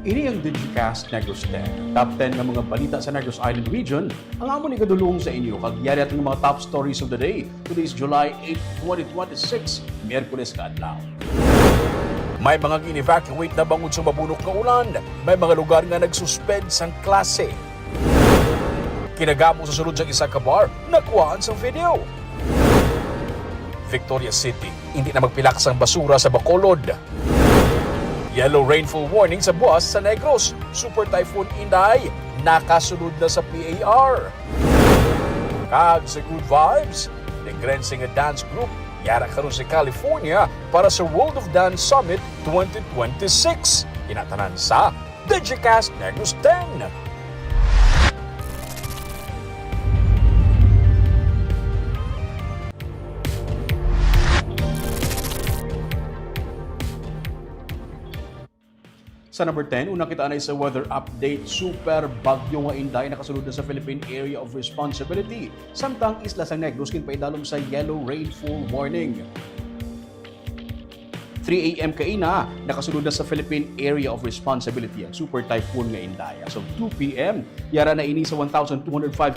Ini ang Digicast Negros X. Top 10 ng mga balita sa Negros Island Region. Ang amon ikadulong sa inyo kag yari ating mga top stories of the day. Today is July 8, 2026, Miyerkules kaadlaw. May mga gin-evacuate na bangod sa mabunok nga ulan. May mga lugar nga nagsuspend sang klase. Kinagamo sa sulod sa isa ka bar, nakuhaan sa video. Victoria City, hindi na magpilak sang basura sa Bacolod. Yellow rainfall warning sa buwas sa Negros. Super Typhoon Inday, nakasunod na sa PAR. Kag sa good vibes, nag-rensing a dance group, yara karon sa California para sa World of Dance Summit 2026. Inatanan sa Digicast Negros X. Sa number 10, unang kita na sa weather update, super bagyo nga Inday nakasulod na sa Philippine Area of Responsibility. Samtang isla sa Negros kinpaidalom sa yellow rainfall warning. 3 a.m. kaina, nakasulod na sa Philippine Area of Responsibility ang super typhoon nga Inday. As of 2 p.m., yara na ini sa 1,205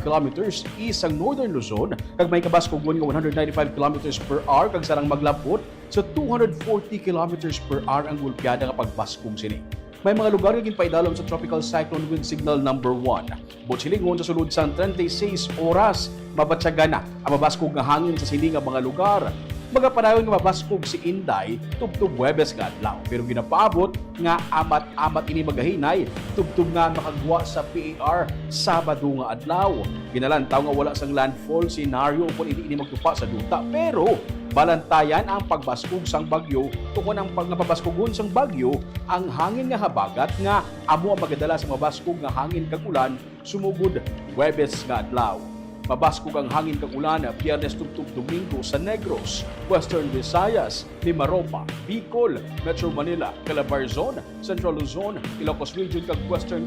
kilometers east ang Northern Luzon, kag may kabaskogon nga 195 kilometers per hour, kag sarang maglapot sa 240 kilometers per hour ang gulpyada nga pagbaskong sini. May mga lugar nga ginpaidalom sa Tropical Cyclone Wind Signal number 1. Butsilingon sa sulod sa 36 oras, mabatsagan na ang mabaskog nga hangin sa sini nga mga lugar. Magapadayon nga mabaskog si Inday tubtub Huwebes nga adlaw, pero ginapaabot nga amat-amat ini magahinay tubtub nga makagwa sa PAR Sabado nga adlaw. Ginalantaw nga wala sang landfall scenario kung ini magtupa sa duta, pero balantayan ang pagbaskog sang bagyo tungod ang pagnapabaskogon sang bagyo ang hangin nga habagat nga amo ang magadala sa mabaskog nga hangin kag ulan sumugod Huwebes nga adlaw. Mabaskog ang hangin kag ulan Biyernes tubtub Domingo sa Negros, Western Visayas, Mimaropa, Bicol, Metro Manila, Calabarzon, Central Luzon, Ilocos Region kag Western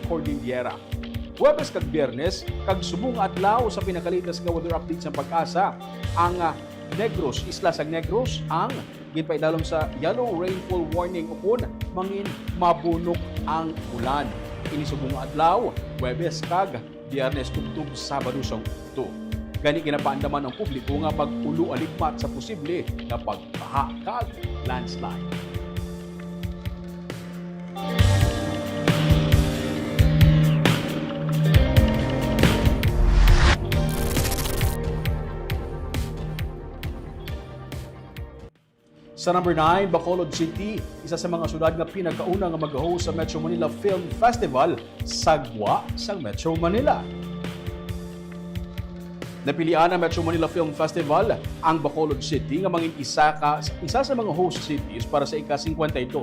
Cordillera. Huwebes kag Biyernes kag subong adlaw sa pinakalitas nga weather update sa Pag-asa ang Negros, isla sa Negros ang ginpaidalom sa yellow rainfall warning upon mangin mabunok ang ulan. Ini subong adlaw, Huwebes kag Biyernes tubtub Sabado sa Ukto. Gani ginapaandaman ang publiko nga pag-ulo aligmat sa posible na pagbaha kag landslide. Sa number 9, Bacolod City, isa sa mga syudad nga pinakauna nga mag-host sa Metro Manila Film Festival, sagwa sa Metro Manila. Napilian ng Metro Manila Film Festival ang Bacolod City nga mangin isa sa mga host cities para sa ika-52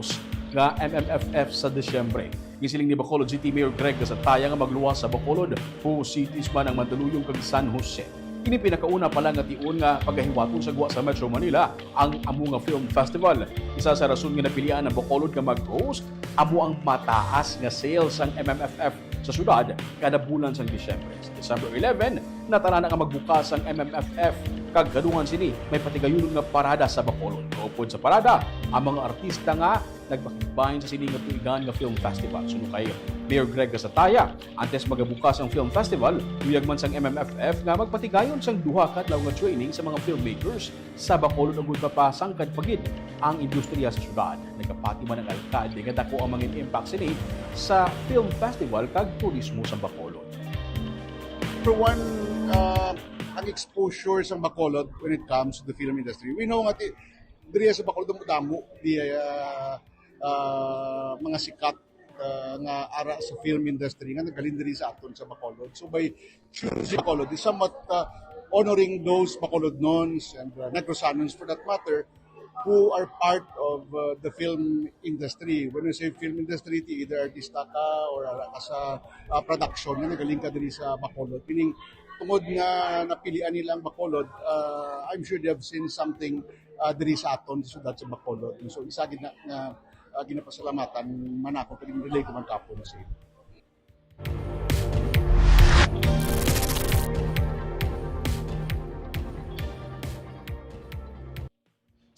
nga MMFF sa Disyembre. Gisiling ni Bacolod City Mayor Greg Gasataya nga magluwas sa Bacolod, host cities man ang Mandaluyong kag San Jose. Kini pinakauna pa lang nga tiun nga paggahiwaton sa guwa sa Metro Manila ang amo nga film festival. Isa sa rason nga napilian ng Bacolod nga mag-host, amo ang mataas nga sales ang MMFF sa syudad kada bulan sa Disyembre. Sa December 11, natala na nga magbukas ang MMFF kag gadungan sini may patigayon nga parada sa Bacolod. Kaupod sa parada, ang mga artista nga nagpakigbahin sa sini nga tuigan nga film festival. Suno kay Mayor Greg Gasataya, antes magabukas ang film festival, uyag man sang MMFF nga magpatigayon sang duha ka adlaw nga training sa mga filmmakers sa Bacolod ug papasang kad pagid ang industriya sa syudad. Nagapati man ang alkalde nga dako ang mga impact sini sa film festival kag turismo sa Bacolod. For one, ang exposure sa Bacolod when it comes to the film industry. We know nga diri sa Bacolod damo di mga sikat nga ara sa film industry nga nagaling diri sa aton sa Bacolod. So by sa Bacolod is somewhat honoring those Bacolodnons and Negrosanons for that matter who are part of the film industry. When we say film industry, either artista ka or ara ka sa production nga nagaling ka diri sa Bacolod. Meaning tungod nga napilian nilang Bacolod, I'm sure they have seen something diri sa aton sa syudad sa Bacolod. So isa gid na ginapasalamatan man ako kay relate man kapo na sila.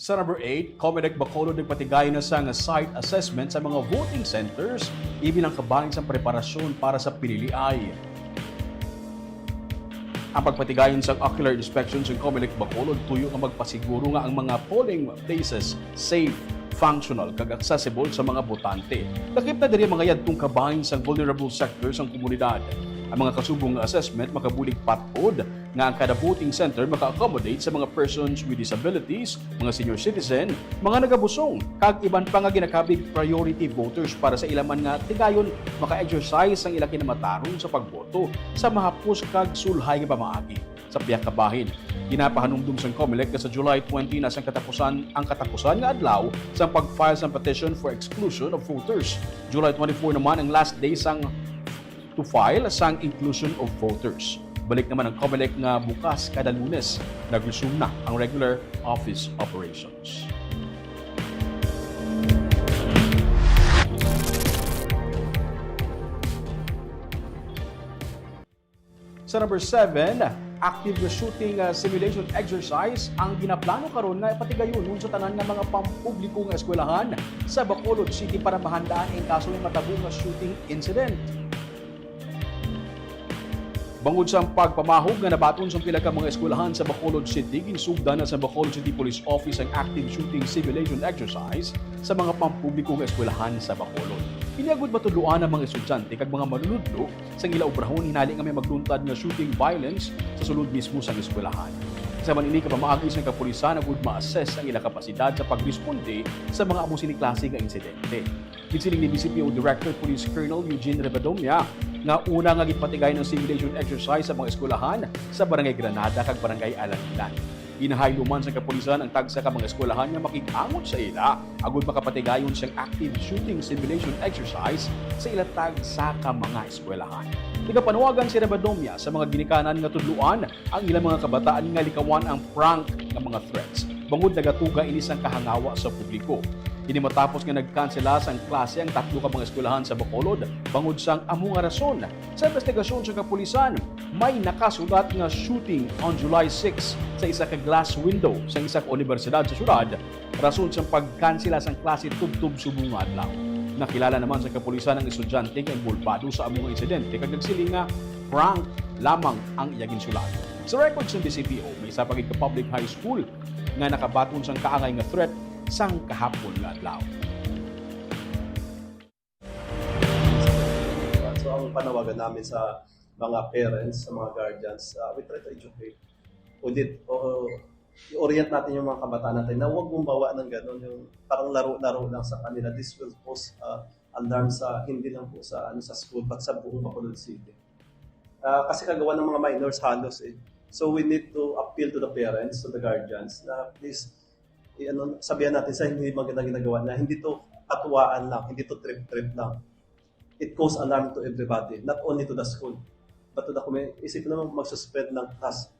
Sa number 8, Comelec Bacolod nagpatigay na sa site assessment sa mga voting centers, ibilang kabahin sa preparasyon para sa piniliay. Ang pagpatigayon sa ocular inspection sa Comelec Bacolod tuyo nga magpasiguro nga ang mga polling places safe, functional, kag accessible sa mga botante. Lakip na diri mga yadtong kabahin sa vulnerable sectors ng komunidad. Ang mga kasubong assessment makabulig patod nga ang kada voting center maka-accommodate sa mga persons with disabilities, mga senior citizen, mga nagabusong, kag iban pa nga ginakabig priority voters para sa ilaman nga tigayon maka-exercise ang ilang kinamataron sa pagboto sa mahapos kag sulhay nga pamaagi. Sa biyak kabahin, ginapahanumdum sa Comelec na sa July 20 na ang katapusan nga adlaw sa pag-file sa petition for exclusion of voters. July 24 naman ang last day sang to file sang inclusion of voters. Balik naman ang Comelec nga bukas kada Lunes, nag-resume na ang regular office operations. Sa number 7, active shooting simulation exercise ang ginaplano karon nga ipatigayon sa tanan nga mga pampubliko nga eskwelahan sa Bacolod City para mahandaan ang kaso ng matabong nga shooting incident. Bangod sa pagpamahog nga nabaton sa pila ka mga eskwelahan sa Bacolod City, ginsugdan na sa Bacolod City Police Office ang active shooting simulation exercise sa mga pampubliko nga eskwelahan sa Bacolod. Iniagod matuluan ang mga estudyante kag mga manunudlo sa ila obrahon hinali nga may magluntad nga shooting violence sa sulod mismo sa eskwelahan. Sa manini kapamaagis ng kapulisan agud ma-assess ang ila kapasidad sa pagresponde sa mga amo sini klase nga insidente. Gisiling ni BCPO Director Police Colonel Eugene Rebadomia nga una nga gitpatigay ng simulation exercise sa mga eskwelahan sa Barangay Granada kag Barangay Alangilan. Inahayluman sa kapulisan ang tagsa ka mga eskwelahan nga makig-angot sa ila agud makapatigayon siyang active shooting simulation exercise sa ila tagsa ka mga eskwelahan. Nagapanuwagan si Rebadomia sa mga ginikanan nga tudluan ang ilang mga kabataan nga likawan ang prank nga mga threats. Bangod nagatuga inis ang kahangawa sa publiko. Ini matapos nga nagkansela sang klase ang 3 ka mga eskwelahan sa Bacolod bangod sang amo nga rason. Sa investigasyon sa kapulisan, may nakasulat nga shooting on July 6 sa isa ka glass window sa isa ka universidad sa syudad rason sa pagkansela sang klase tubtub subong nga adlaw. Nakilala naman sa kapulisan ang estudyante nga involvado sa among insidente kag nagsiling nga prank lamang ang iyagin sulat. Sa records ng DCPO, may isa pagig ka public high school nga nakabaton sang kaangay nga threat sang kahapon nga adlaw. So ang panawagan namin sa mga parents, sa mga guardians, we try to educate. I-orient natin yung mga kabataan natin na huwag bumbawa ng gano'n, yung parang laro-laro lang sa kanila. This will cause alarm sa hindi lang po sa school but sa buong Bacolod City. Kasi kagawa ng mga minors halos eh. So we need to appeal to the parents, to the guardians na please sabihan natin sa hindi magandang ginagawa na hindi to katuwaan lang, hindi to trip-trip lang. It causes alarm to everybody, not only to the school, but to the community. Isipin naman magsuspend ng class.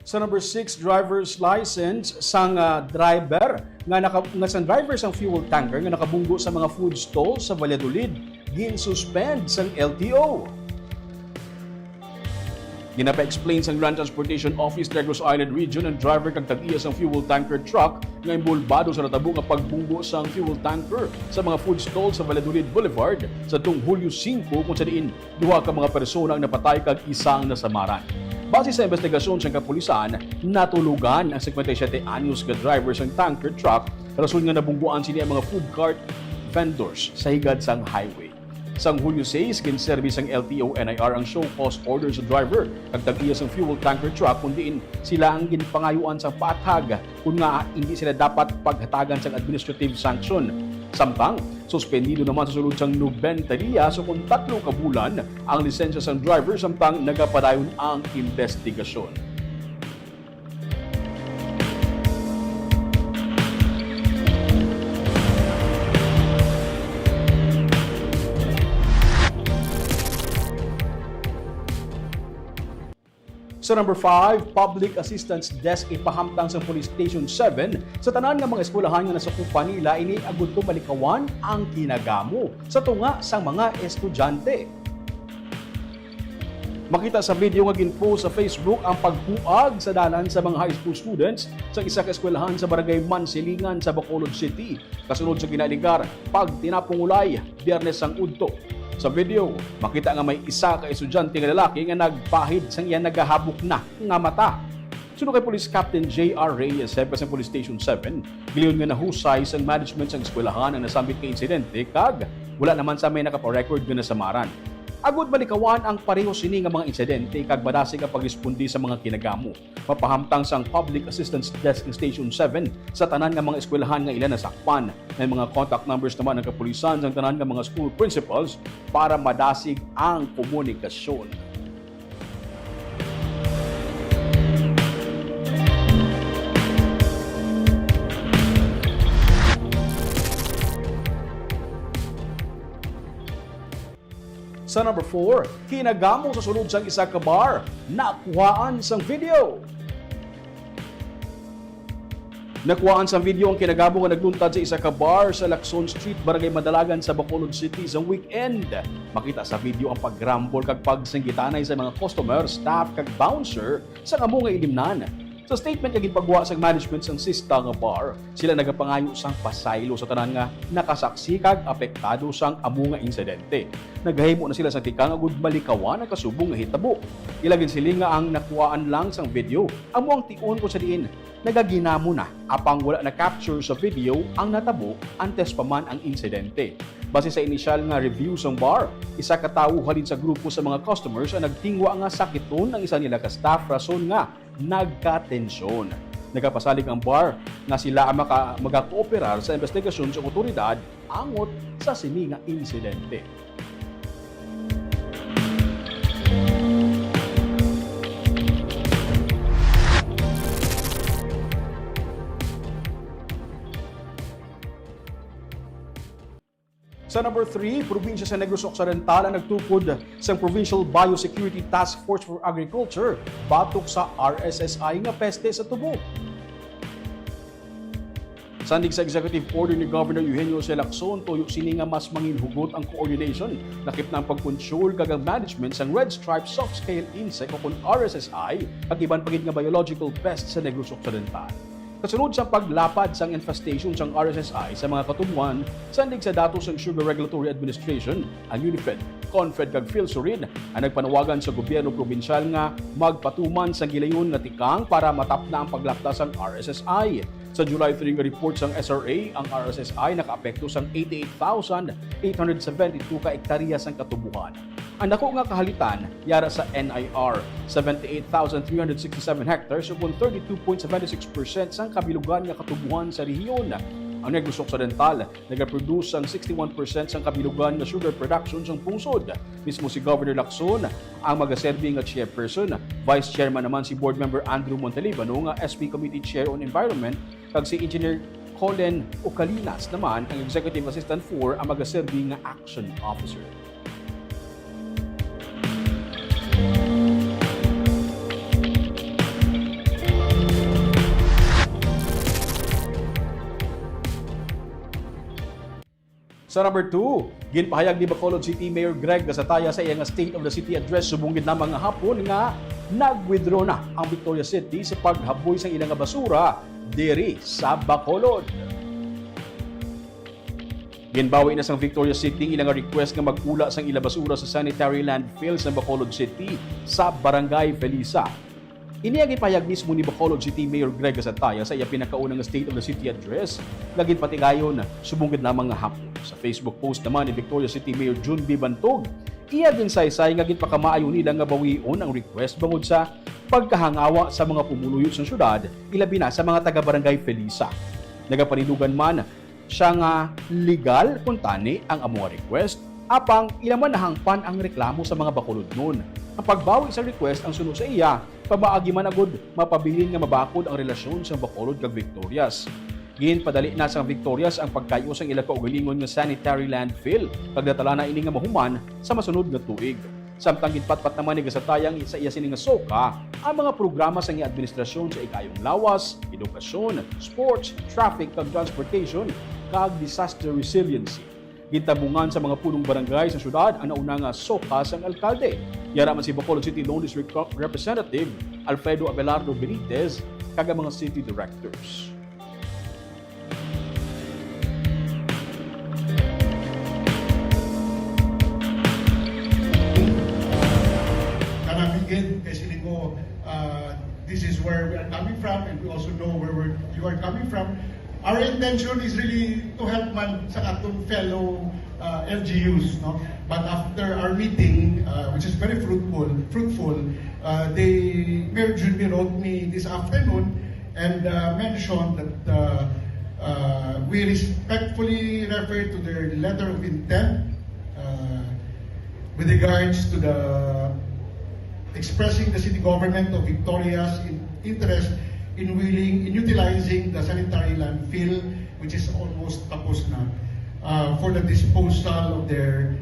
Sa number 6, driver's license sang driver nga sang driver sang fuel tanker nga nakabunggo sa mga food stall sa Valladolid gin-suspend sang LTO. Ginapa-explain sang Land Transportation Office Negros Island Region ang driver kag tag-iya sang fuel tanker truck nga involbado sa natabo nga pagbunggo sang fuel tanker sa mga food stall sa Valladolid Boulevard sa tuong Hulyo 5 kung sa diin duha ka mga persona ang napatay kag isang nasamaran. Base sa investigasyon sa kapulisan, natulugan ang 57 anyos ka driver sang tanker truck rason nga nabungguan sini ang mga food cart vendors sa higad sang highway. Sang Hulyo 6, ginservice ang LTO NIR ang show cause order sa driver kag tag-iya sang fuel tanker truck kung diin sila ang ginpangayuan sa patag kung nga hindi sila dapat paghatagan sang administrative sanction. Samtang, suspendido naman sa sulod sang 90 diya so kung 3 ka bulan ang lisensya sang driver samtang nagapadayon ang investigasyon. Sa Sa number 5, Public Assistance Desk ipahamtang sa Police Station 7 sa tanan nga mga eskwelahan nga nasakupan nila ini agud to malikawan ang kinagamo sa tunga sang mga estudyante. Makita sa video nga ginpost sa Facebook ang pagbuag sa dalan sa mga high school students sa isa ka eskwelahan sa barangay Mansilingan sa Bacolod City kasunod sa ginaligar pag tinapong ulay Biyernes ang udto. Sa video, makita nga may isa ka estudyante nga lalaki nga nagpahid sang iya nagahabok na nga mata. Sunod kay Police Captain J.R. Reyes, hepe sa Police Station 7, gileon nga nahusay sang management sang eskwelahan ang nasambit kay insidente kag wala naman sa may nakaparecord nga nasamaran. Agud balikawan ang pareho sini nga mga insidente kag badasig ang pagrespondi sa mga kinagamo. Mapahamtang sang Public Assistance Desk ng Station 7 sa tanan nga mga eskwelahan nga ila nasakpan. May mga contact numbers naman ng kapulisan sa tanan nga mga school principals para madasig ang komunikasyon. Sa number 4, kinagamo sa sulod sang isa ka bar, nakuhaan sang video. Nakuhaan sang video ang kinagamo nga nagluntad sa isa ka bar sa Lacson Street, Barangay Madalagan sa Bacolod City sa weekend. Makita sa video ang pagrambol kag pagsinggitanay sa mga customer, staff kag bouncer sa amo nga ilimnan. Sa statement nga ginpagwa sa management sang sista nga bar, sila nagapangayo sang pasaylo sa tanan nga nakasaksi kag apektado sang amo nga insidente. Naghahimo na sila sa tikang agud malikawan ang kasubong nga hitabo. Ilagin sila nga ang nakuhaan lang sang video, amo ang tion ko sa diin. Nagaginamo na apang wala na capture sa video ang natabo antes pa man ang insidente. Base sa inisyal nga review sang bar, isa ka tawo halin sa grupo sa mga customers ang nagtingwa nga sakiton ang isa nila ka staff rason nga nagka-tensyon. Nagapasalig ang bar na sila ang magakooperar sa investigasyon sa otoridad angot sa sini nga insidente. Sa number 3, Provincial sa Negros X ang nagtukod sa Provincial Biosecurity Task Force for Agriculture batok sa RSSI nga peste sa tubo. Sandig sa executive order ni Governor Eugenio C. Lacson, tuyo sini nga mas manginhugot ang coordination nakip na ang pagkontrol kag management sang Red Stripe Soft Scale Insect o kung RSSI kag iban pagid nga biological pests sa Negros Occidental. Kasunod sa paglapad sang infestation sang RSSI sa mga katubuan, sandig sa datos ng Sugar Regulatory Administration, ang UNIFED, CONFED kag PhilSurid ang nagpanawagan sa gobyerno provincial nga magpatuman sa gilayon nga tikang para matap na ang paglapda sang RSSI. Sa July 3 nga report sang SRA, ang RSSI nakaapekto sang 88,872 ka hektarya sang katubuhan. Ang dako nga kahalitan yara sa NIR, 78,367 hectares o kung 32.76% sang kabilugan nga katubuhan sa rehiyon. Ang Negros Occidental nagaproduce ang 61% sang kabilugan nga sugar production sang pungsod. Mismo si Governor Lacson ang magaserbi nga chairperson. Vice Chairman naman si Board Member Andrew Montalibano nga SP Committee Chair on Environment kag si Engineer Colin Ocalinas naman ang Executive Assistant 4 ang magaserbi nga Action Officer. Sa number 2, ginpahayag ni Bacolod City Mayor Greg Gasataya sa iyang State of the City Address subong gid na mga hapon nga nag-withdraw na ang Victoria City sa paghaboy sa ilang basura diri sa Bacolod. Ginbawi na sang Victoria City ilang request nga magpula sang ilang basura sa sanitary landfill sa Bacolod City sa Barangay Felisa. Ini ang ipahayag mismo ni Bacolod City Mayor Greg Gasataya sa iya pinakaunang State of the City Address lagin patigayon subungid na mga hapon. Sa Facebook post naman ni Victoria City Mayor June B. Bantog, iya din saysay nga ginpakamaayo nila nga bawion ang request bangod sa pagkahangawa sa mga pumuluyo sa syudad, ilabi na sa mga taga-barangay Felisa. Nagapanidugan man siya nga legal kung tani ang amo request, apang ilaman nahangpan ang reklamo sa mga Bacolod nun. Ang pagbawi sa request ang sunod sa iya, pamaagi man agud mapabilin nga mabakod ang relasyon sa Bacolod kag Victorias. Ginpadali na sa Victorias ang pagkayo sa ilang kaugalingon nga sanitary landfill pagdatala na ini nga mahuman sa masunod nga tuig. Samtang gitpatpat naman ni gasatayang sa iya sining soka ang mga programa sa iyang administrasyon sa ikayong lawas, edukasyon, sports, traffic kag transportation kag disaster resiliency. Gintabungan sa mga punong barangay sa syudad ang nauna nga soka sang alkalde. Yara man si Bacolod City Lone District Representative Alfredo Abelardo Benitez kag ang mga city directors. Kasi this is where we are coming from, and we also know where you are coming from. Our intention is really to help man sa atong fellow LGUs, no? But after our meeting, which is very fruitful, Mayor Junbi wrote me this afternoon and mentioned that we respectfully refer to their letter of intent with regards to the expressing the city government of Victoria's interest in utilizing the sanitary landfill, which is almost tapos na, for the disposal of their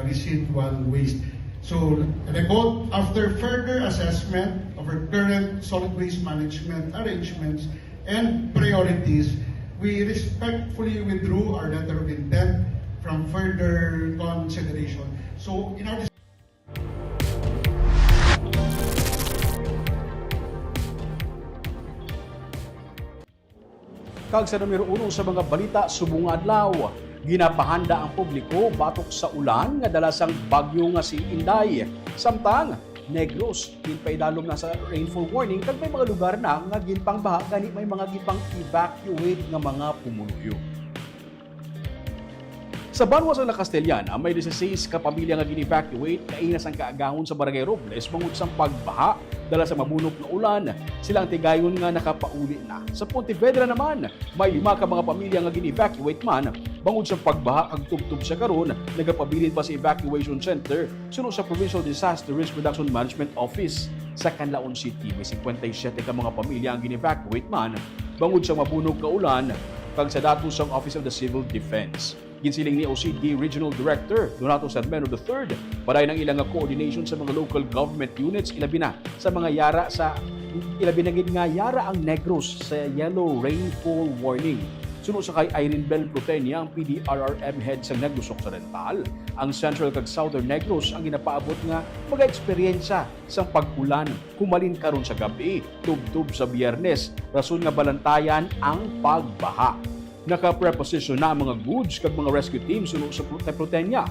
residual waste. So, and I quote, after further assessment of our current solid waste management arrangements and priorities, we respectfully withdrew our letter of intent from further consideration. So, in our Kag sa numero 1 sa mga balita subong adlaw, ginapahanda ang publiko batok sa ulan nga dalasang bagyo nga si Inday. Samtang Negros ginpaidalom na sa rainfall warning kag may mga lugar na nga ginpangbaha gani may mga gipang evacuate nga mga pumuluyo. Sa Banwa sa Castellana, may 16 ka pamilya nga gin-evacuate kainas ang kaagahon sa Barangay Robles bangod sa pagbaha dala sa mabunok na ulan. Silang tigayon nga nakapauli na. Sa Pontevedra naman, may 5 ka mga pamilya nga gin-evacuate man bangod sa pagbaha kag tubtub sa karon, nagapabilin pa sa evacuation center sunod sa Provincial Disaster Risk Reduction Management Office. Sa Canlaon City, may 57 ka mga pamilya ang gin-evacuate man bangod sa mabunok na ulan kag sa datos sa Office of the Civil Defense. Ginsiling ni OCD Regional Director Donato Sarmeno III, paray ng ilang coordination sa mga local government units ilabi na gid nga yara ang Negros sa yellow rainfall warning. Sunod sa kay Irene Bell Protenia, ang PDRRM head sa Negros Occidental, ang Central kag Southern Negros ang ginapaabot nga mag-eksperyensya sa pag-ulan kumalin karon sa gabi, tubtub sa Biyernes, rason nga balantayan ang pagbaha. Naka-preposition na ang mga goods kag mga rescue teams sunod sa Protenia.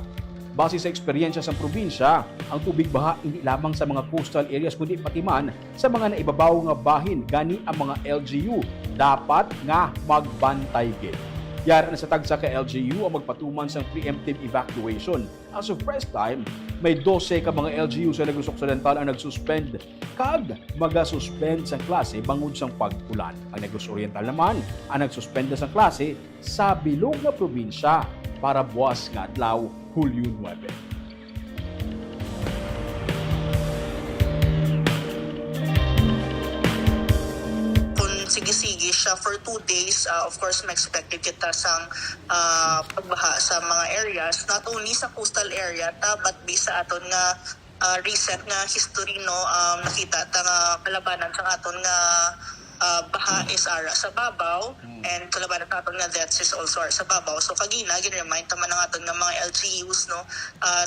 Base sa eksperyensya sa probinsya, ang tubig baha hindi lamang sa mga coastal areas kundi pati man sa mga naibabaw nga bahin gani ang mga LGU dapat nga magbantay gid. Yara na sa tagsa ka LGU ang magpatuman sa preemptive evacuation. As of press time, may 12 ka mga LGU sa Negros Occidental ang nagsuspend kag magasuspend sa klase bangod sa pag-ulan. Ang Negros Oriental naman ang nagsuspenda sa klase sa bilog na probinsya para buwas nga adlaw Hulyo 9. Sige siya for 2 days. Of course, ma-expected kita sang pagbaha sa mga areas, not only sa coastal area but based sa aton nga recent nga history, no, nakita ta nga kalabanan sa aton nga baha is ara sa babaw and kalabanan sa aton nga deaths is also ara sa babaw. So kagina gin-remind taman ng aton nga mga LGUs, no,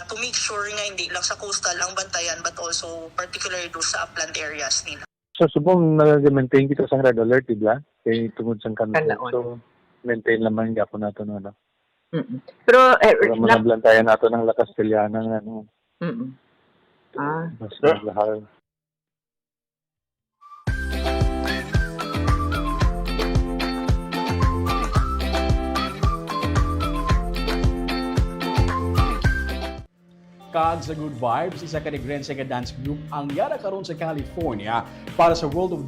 to make sure nga hindi lang sa coastal ang bantayan but also particularly do sa upland areas nila. So, subong nag-maintain kita sa red alert, diba? Kaya tungod sa kanto. So, maintain naman gapon nato no. Pero mga blantayan nato ng La Castellana nga no. Mas lahal. Kag sa Good Vibes, isa ka negrense nga dance group ang yara karon sa California para sa World of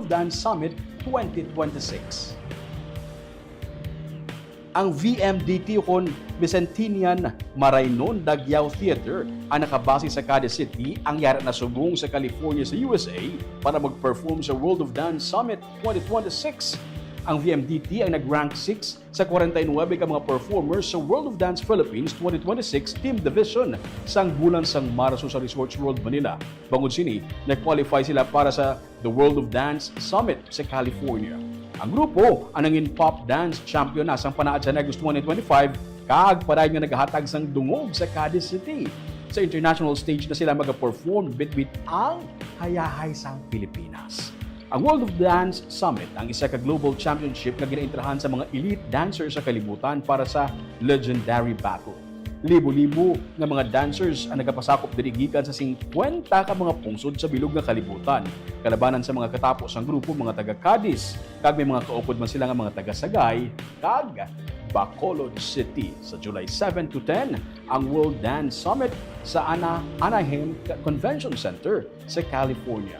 Dance Summit 2026. Ang VMDT kon Vicentinian Marainon Dagyao Theater ang nakabase sa Kada City ang yara na subong sa California sa USA para mag-perform sa World of Dance Summit 2026. Ang VMDT ang nag-rank 6 sa 49 ka mga performers sa World of Dance Philippines 2026 Team Division sang bulan sang Marso sa Resorts World Manila. Bangod sini, nag-qualify sila para sa The World of Dance Summit sa California. Ang grupo ang nangin pop dance champion na sang panaad sa Negros 2025 kag paray nga naghatag sang dungog sa Cadiz City. Sa international stage na sila mag-perform bitbit ang hayahay sang Pilipinas. Ang World of Dance Summit ang isa ka global championship na ginaintrahan sa mga elite dancers sa kalibutan para sa legendary battle. Libo-libo nga mga dancers ang nagapasakop diri gikan sa 50 ka mga pungsod sa bilog nga kalibutan. Kalabanan sa mga katapos ang grupo mga taga Cadiz, kag may mga kaupod man sila nga mga taga Sagay, kag Bacolod City. Sa July 7 to 10, ang World Dance Summit sa Anaheim Convention Center sa California.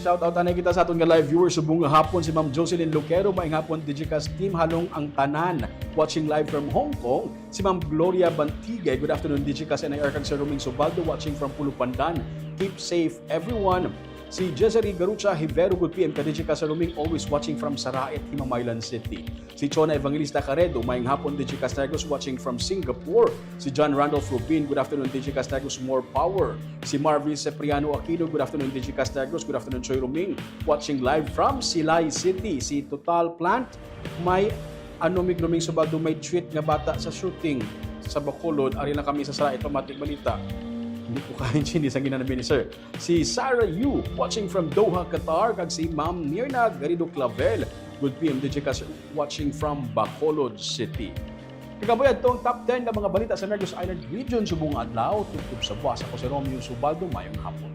Shout out anay kita sa aton nga live viewers subong nga hapon si Ma'am Jocelyn Luquero, maayong hapon Digicast team halong ang tanan watching live from Hong Kong. Si Ma'am Gloria Bantigay, good afternoon Digicast and kag Sir Roming Subaldo watching from Pulupandan. Keep safe everyone. Si Jezeri Garucha Hivero, good PM ka Digicast Sir Roming, always watching from Saraet, Himamaylan City. Si Chona Evangelista Caredo, maayong hapon Digicast Negros watching from Singapore. Si John Randolph Rubin, good afternoon Digicast Negros, more power. Si Marvin Cipriano Aquino, good afternoon Digicast Negros, good afternoon Choy Roming, watching live from Silay City. Si Total Plant, may Anomig Roming Subaldo, may treat nga bata sa shooting sa Bacolod. Ari na kami sa Saraet, Pamatik Balita. Hindi ko kain chini sa ginanabi ni Sir. Si Sarah Yu, watching from Doha, Qatar. Kag si Ma'am Mirna Garrido Clavel, good PM Digicast, watching from Bacolod City. Kagaboy itong top 10 ng mga balita sa Negros Island Region subong adlaw. Tugtog sa buwas. Ako si Romeo Subaldo, mayong hapon.